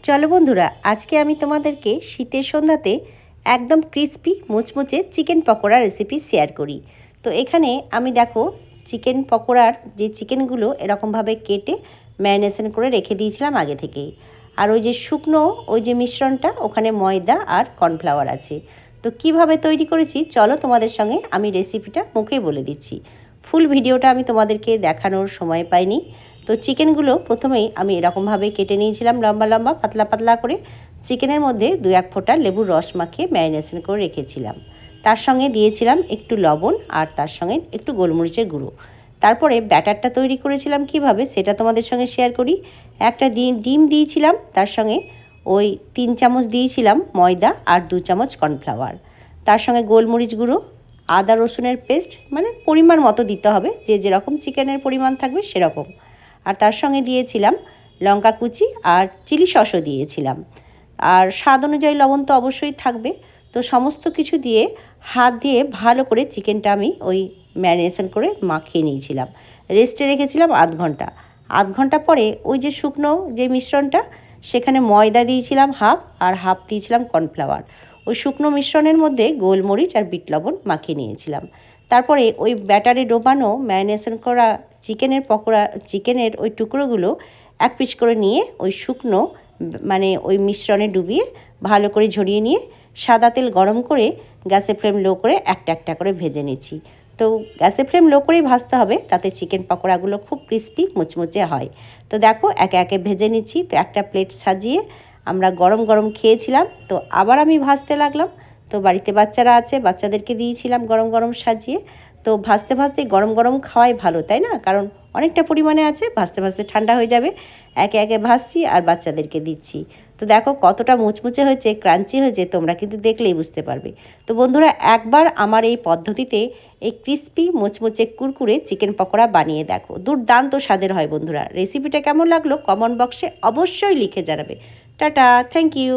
চলো বন্ধুরা, আজকে আমি তোমাদেরকে শীতের সন্ধ্যাতে একদম ক্রিস্পি মুচমুচে চিকেন পকোড়া রেসিপি শেয়ার করি। তো এখানে আমি দেখো চিকেন পকোড়ার যে চিকেনগুলো এরকমভাবে কেটে ম্যারিনেশন করে রেখে দিয়েছিলাম আগে থেকেই। আর ওই যে শুকনো ওই যে মিশ্রণটা, ওখানে ময়দা আর কর্নফ্লাওয়ার আছে। তো কিভাবে তৈরি করেছি চলো তোমাদের সঙ্গে আমি রেসিপিটা মুখে বলে দিচ্ছি। ফুল ভিডিওটা আমি তোমাদেরকে দেখানোর সময় পাইনি। তো চিকেনগুলো প্রথমেই আমি এরকমভাবে কেটে নিয়েছিলাম লম্বা লম্বা পাতলা পাতলা করে। চিকেনের মধ্যে 2-1 ফোঁটা লেবুর রস মাখিয়ে ম্যারিনেশন করে রেখেছিলাম। তার সঙ্গে দিয়েছিলাম একটু লবণ আর তার সঙ্গে একটু গোলমরিচের গুঁড়ো। তারপরে ব্যাটারটা তৈরি করেছিলাম কিভাবে সেটা তোমাদের সঙ্গে শেয়ার করি। একটা ডিম দিয়েছিলাম, তার সঙ্গে ওই 3 চামচ দিয়েছিলাম ময়দা আর 2 চামচ কর্নফ্লাওয়ার। তার সঙ্গে গোলমরিচ গুঁড়ো, আদা রসুনের পেস্ট, মানে পরিমাণ মতো দিতে হবে, যে যেরকম চিকেনের পরিমাণ থাকবে সেরকম। আর তার সঙ্গে দিয়েছিলাম লঙ্কা কুচি আর চিলি সসও দিয়েছিলাম। আর স্বাদ অনুযায়ী লবণ তো অবশ্যই থাকবে। তো সমস্ত কিছু দিয়ে হাত দিয়ে ভালো করে চিকেনটা আমি ওই ম্যারিনেশন করে মাখিয়ে নিয়েছিলাম, রেস্টে রেখেছিলাম আধ ঘন্টা পরে ওই যে শুকনো যে মিশ্রণটা, সেখানে ময়দা দিয়েছিলাম হাফ আর হাফ দিয়েছিলাম কর্নফ্লাওয়ার। ওই শুকনো মিশ্রণের মধ্যে গোলমরিচ আর বিট লবণ মাখিয়ে নিয়েছিলাম। তারপরে ওই ব্যাটারে ডোবানো ম্যারিনেশন করা চিকেনের ওই টুকরোগুলো এক পিস করে নিয়ে ওই শুকনো মানে ওই মিশ্রণে ডুবিয়ে ভালো করে ঝরিয়ে নিয়ে সাদা তেল গরম করে গ্যাসের ফ্লেম লো করে একটা একটা করে ভেজে নিচ্ছি। তো গ্যাসের ফ্লেম লো করেই ভাজতে হবে, তাতে চিকেন পকোড়াগুলো খুব ক্রিস্পি মুচমুচে হয়। তো দেখো একে একে ভেজে নিচ্ছি। তো একটা প্লেট সাজিয়ে আমরা গরম গরম খেয়েছিলাম। তো আবার আমি ভাজতে লাগলাম। তো বাড়িতে বাচ্চারা আছে, বাচ্চাদেরকে দিয়েছিলাম গরম গরম সাজিয়ে। তো ভাজতে ভাজতে গরম গরম খাওয়াই ভালো, তাই না? কারণ অনেকটা পরিমাণে আছে, ভাজতে ভাজতে ঠান্ডা হয়ে যাবে। একে একে ভাজছি আর বাচ্চাদেরকে দিচ্ছি। তো দেখো কতটা মুচমুচে হয়েছে, ক্রাঞ্চি হয়েছে, তোমরা কিন্তু দেখলেই বুঝতে পারবে। তো বন্ধুরা, একবার আমার এই পদ্ধতিতে এই ক্রিস্পি মুচমুচে কুরকুরে চিকেন পকোড়া বানিয়ে দেখো, দুর্দান্ত স্বাদের হয় বন্ধুরা। রেসিপিটা কেমন লাগলো কমেন্ট বক্সে অবশ্যই লিখে জানাবে। Tata, thank you.